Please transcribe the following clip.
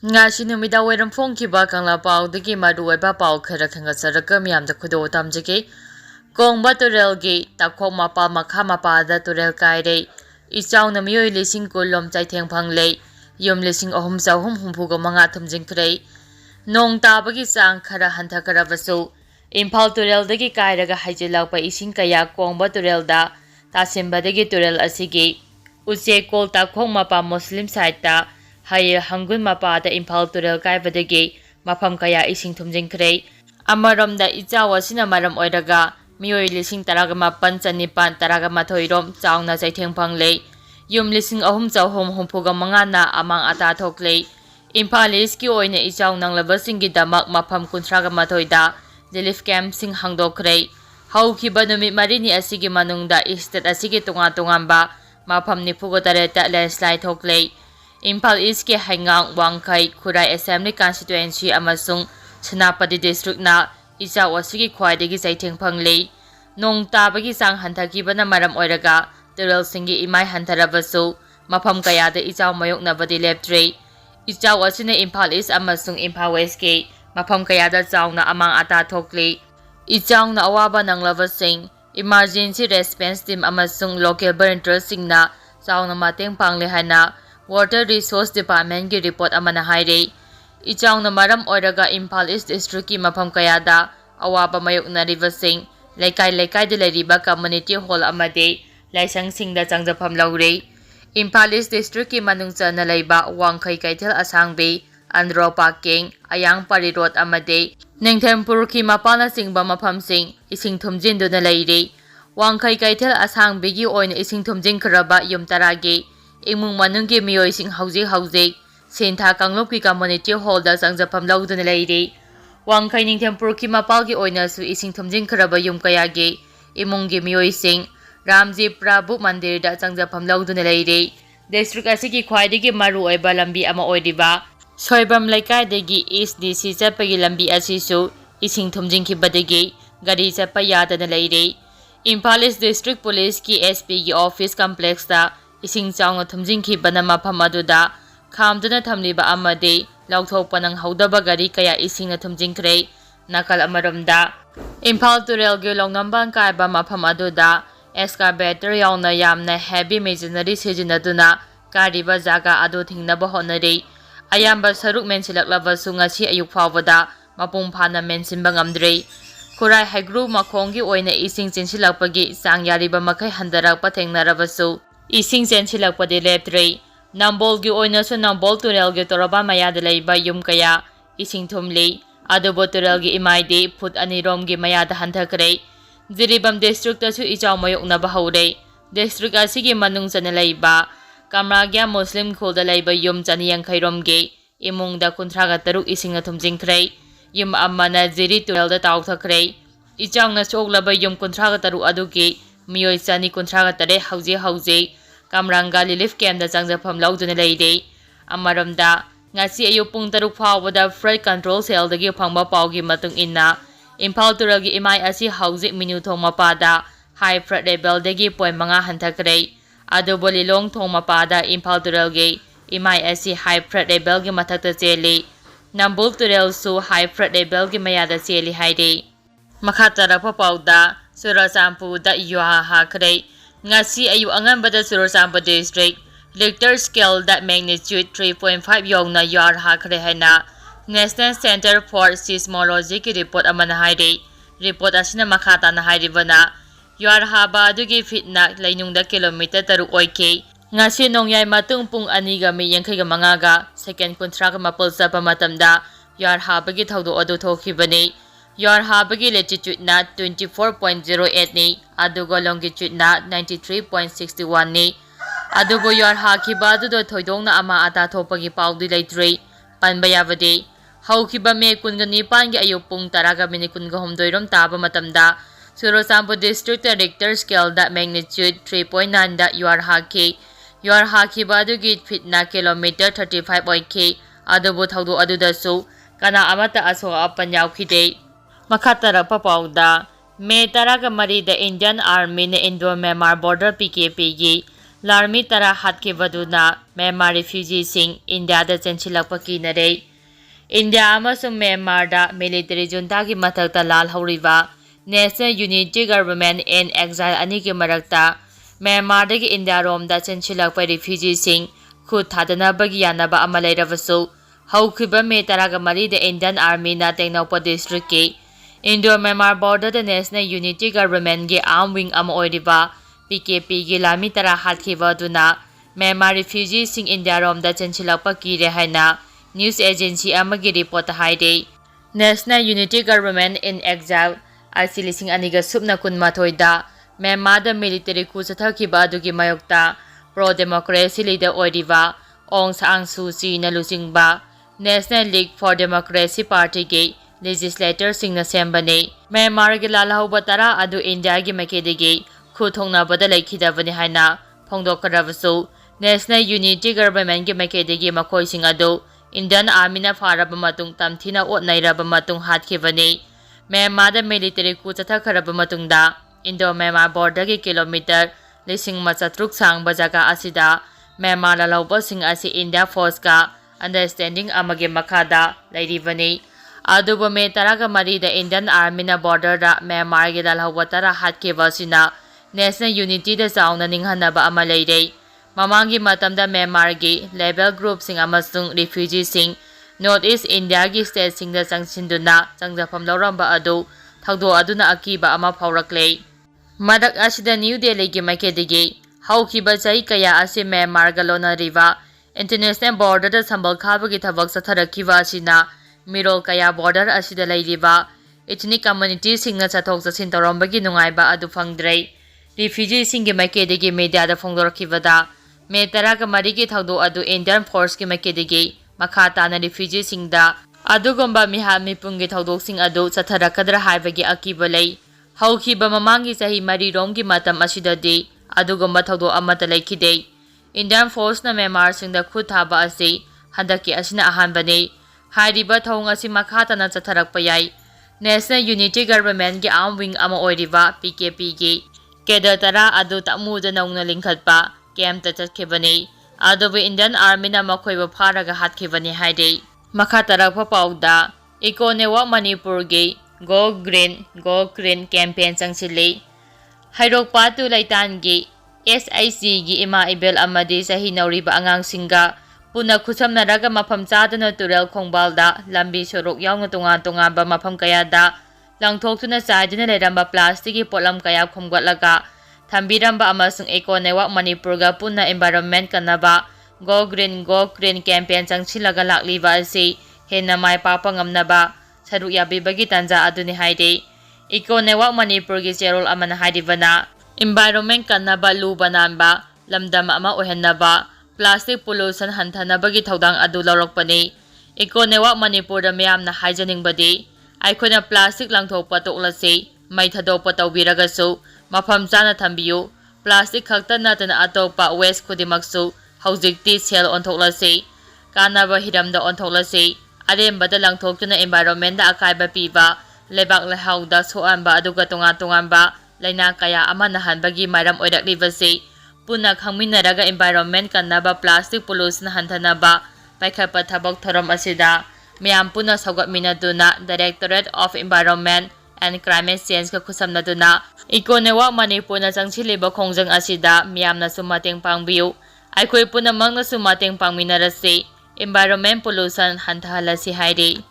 Ngasi numida wairam phongkiba kangla paudagi maruiba pau khara khangasaraka miyamda khudo tamjake kongba turelgi takhok mapa makha mapada turel kaire ichaw na miyoi lising kulom chaitheng phanglei yum lising ahum sahum humpuga manga thumjingkhrei nong tabagi sang khara hanthakarabasu imphal tureldagi kairaga haijilakpa ising kaya kongba turelda tasimbadagi turel asigi uche kol takhok mapa muslim side ta Haye hangun mapada imphal turel kaibadagi mafam kaya ising thumjingkhrei amaramda ichawa sina maram oiraga miyoi lising taraga mapan chanipan taraga mathoirom chawna chaitheng phanglei yum lising ahum chawhom humpuga mangana amang ata thoklei imphal east ki oina ichaw nanglabasinggi damak mafam kunthraga mathoida relief camp sing hangdokhrei haukiba numit marini asigi manungda state asigi tunga mafam nipugo tareta landslide thoklei Imphal East ke Haingang Wangkai Khurai Assembly Constituency amasung Senapati District na isa wasigi khwaidagi chaitheng phanglei nong tabagi sang hanthakibana maram oiraga turel singi imai hantharabasu mafam kayada ichaw mayoknabadi leptrei ichaw asina Imphal East amasung Imphal West ke mafam kayada chawna amang ata thokli ichaw na awaba nanglabasing emergency response team amasung local volunteers singna chawna mateng pangle hana Water Resource Department ki report amana haire ichaw na maram oiraga Imphal East District ki mafam kayada awaba mayoknariba sing laikai de leriba community hall amade laisang singda changjapam laure Imphal East District ki manungcha na leiba wangkhai kaithel asangbe andro parking ayang parirot amade ningthempur ki mapana singba mafam sing ising thumjindu na leire wangkhai kaithel asangbe gi oina ising thumjing khraba yum taragi imung manunggi miyoi sing hauji sentha kanglopki community hall da changjapam lauduna leire wangkhai ningthempur ki mapalgi oina su ising thumjing khraba yum kayagi imunggi miyoi sing ramji prabhu mandir da changjapam lauduna leire district asigi khwaidagi maru oiba lambi ama oiriba soibam laikai dagi SDC chapagi lambi asisu ising thumjing khibadagi gari chapa yadana leire Imphal East District Police ki SP gi office complex da ising chawna thumjingkhibana mafam aduda khamduna thamliba amade lauthokpa nang haudaba gari kaya isingna thumjingkhrei nakal amaramda Imphal turel gi longnambang kaiba mafam aduda excavator yauna yamna heavy machinery sijinaduna kariba jaga adu thingnaba honari ayamba saruk mensilaklabasu ngasi ayuk phawada mapung phana mensinba ngamdrei Khurai Haigru makhonggi oina ising chinsilakpagi sangyariba makhai handarakpa thengnarabasu Ising sensilakpadi leptrei nambolgi oinasu nambol turelgi toraba mayada leiba yum kaya ising thumlei adubo turelgi imaide phut aniromgi mayada hanthakhrei Jiribam district tasu ichaw mayoknaba haurei district asigi manungchana leiba Kamragya Muslim khulda leiba yum chaniyankhai imungda kunthraga taruk isingna thumjingkhrei yum amana jiri turelda tawthakhrei ichawna choklaba yum kunthraga taruk adugi miyoi chani kunthraga tare hauji kamranga relief camp da changjapam lauduna leire amaramda ngasi ayu pung 3 phawada flood control cell dagi phangba pawgi matung inna Imphal turagi imai asi hauji minu thongma pada high flood level dagi 0.5 hanthakhrei adubo lilong thongma pada Imphal turagi imai asi high flood level gi mathakta cheli nambul turel su high flood level gi mayada cheli haire makhatara pawda Surasampu da yuha hakhrei ngasi ayu angambada Surasampu district Richter scale da magnitude 3.5 yongna yar hakhrei haina National Center for Seismology ki report amana haire report asina makhata na hairibana yar haba adugi fitna lainungda kilometer 3 oike ngasi nongyai matung pung aniga mi yangkhai ga mangaga second kunthraga mapul sapa matamda yar haba gi thaudo adu thokhibani Yar habagi latitude na 24.08 ni adugo longitude na 93.61 ni adugo yar hakhiba do thoidongna ama ata thopagi pawdi leitrei panba yabadi haukiba me kungani pangi ayupung taraga mini kunga homdoirom taba matamda Surasampu district Richter scale da magnitude 3.9 da yar hakhiba adugi fitna kilometer 35 oike adubo thaudo adudasu kana amata aso apan yaukhide Makhatara papawda May taraga marida Indian Army na Indo Myanmar border PKP gi Lanmi tara hatkhibaduna Myanmar refugeesing India chenchilakpa kinare. India amasung Myanmar da military junta ki mathakta lal horiba National Unity Government in Exile ani ki marakta Myanmar da ki India rom da chenchilakpa refugeesing khud thadanabagi yanaba ama leiravasu haukiba me taraga mari da Indian Army na Tengnaupa district ki Indo Myanmar border da National Unity Government ki arm wing ama oiriba PKP ki Lanmi tara hatkhibaduna Myanmar refugees in India rom da chenchilakpa kire haina news agency amagi report haide. National Unity Government in Exile asi lising aniga subna kunmathoi da Myanmar da military coup chathakiba adugi mayokta pro democracy leader oiriba Aung San Suu Kyi na lusingba National League for Democracy Party ki legislator singna sembane Myanmar gi lalhauba tara adu India gi makedegi khutongna bada laikhidabani haina phongdokravasu National Unity Government gi makedegi makoi sing adu Indian Army na faraba matung tamthina otnairaba matung hatkibani Myanmar da military coup chathakaraba matungda Indo Myanmar border gi kilometer lising machatruk sangba jaga asida Myanmar lalauba sing asi India force ka understanding amage makada lairibani aduba me taraga mari da Indian Army na border da Myanmar gi lalhauba tara hatkibasina National Unity da sauna ninghanaba ama leire mamangi matamda Myanmar gi label group sing amasung refugee sing Northeast India gi state sing da changsinduna changjafam lauramba adu thagdo aduna akiba ama phaurakle madak asida New Delhi gi makedegi haukiba chai kaya ase Myanmar ga lonariba international border da sambal khaba gi thabak satharakiba asina mirol kaya border asida leiriba ethnic community sing na chathok chasin toromba gi nungaiba adu phangdrei refugee sing gi makedegi media da phongdorakibada me taraga mari gi thagdo adu Indian force gi makedegi makhata na refugee sing da adugomba miha mipung gi thagdok sing adu chatharakadra haibagi akiba lei haukiba mamangi sahi mari rom gi matam asidadi adugomba thagdo amata laikhide Indian force na Myanmar sing da khud thaba ase handaki asina ahanbane hairiba thong asi makhata na chatharakpa yai National Unity Government gi arm wing ama oiriba PKP gi kedar tara adu tamuda naungna lingkhatpa camp ta chatkibani adubu Indian Army na makhoiba pharaga hatkibani haide makatarakpa pauda ikonewa Manipur gi Go Green campaign changsile hairokpa tu laitan gi SIC gi ima ibel amadi sahi nauriba angang singa puna khusamnaraga mafam chadana turel khongbalda lambi sorok yaungna tonga ba mafam kaya da langthoktuna chaidina leramba plastic gi polam kaya khomgatlaga thambiramba amasung ikonewa Manipur ga punna environment kanaba Go Green campaign changsilaga lakliba ase henna mai papa ngamnaba saruk yabibagi tanja aduni haide ikonewa Manipur gi cherol amana haidibana environment kanaba lu banamba lamdam ama ohennaba plastic pollution hanthanabagi thodang adu lorokpani ikonewa Manipur da miyamna haijaningbadi aikona plastic langthokpa toklase mai thadokpa tawbiragasu mafam chana thambiyu plastic khakta natana atopa waste khudimaksu haujikti sel onthoklase kanaba hiramda onthoklase arembada langthoktuna environment da akaiba piba lebak lehauda soanba aduga tonga laina kaya ama nahanbagi maram oiraklibase puna khangminaraga environment kanaba plastic pollution hanthanaba paikhapa thabak thorom asida miyam puna saugatminaduna Directorate of Environment and Climate Change ka khusamnaduna ikonewa Manipur na changsileba khongjang asida miyamna sumateng pangbiu aikhoi puna mangna sumateng pangminarase environment pollution hanthahalasi haide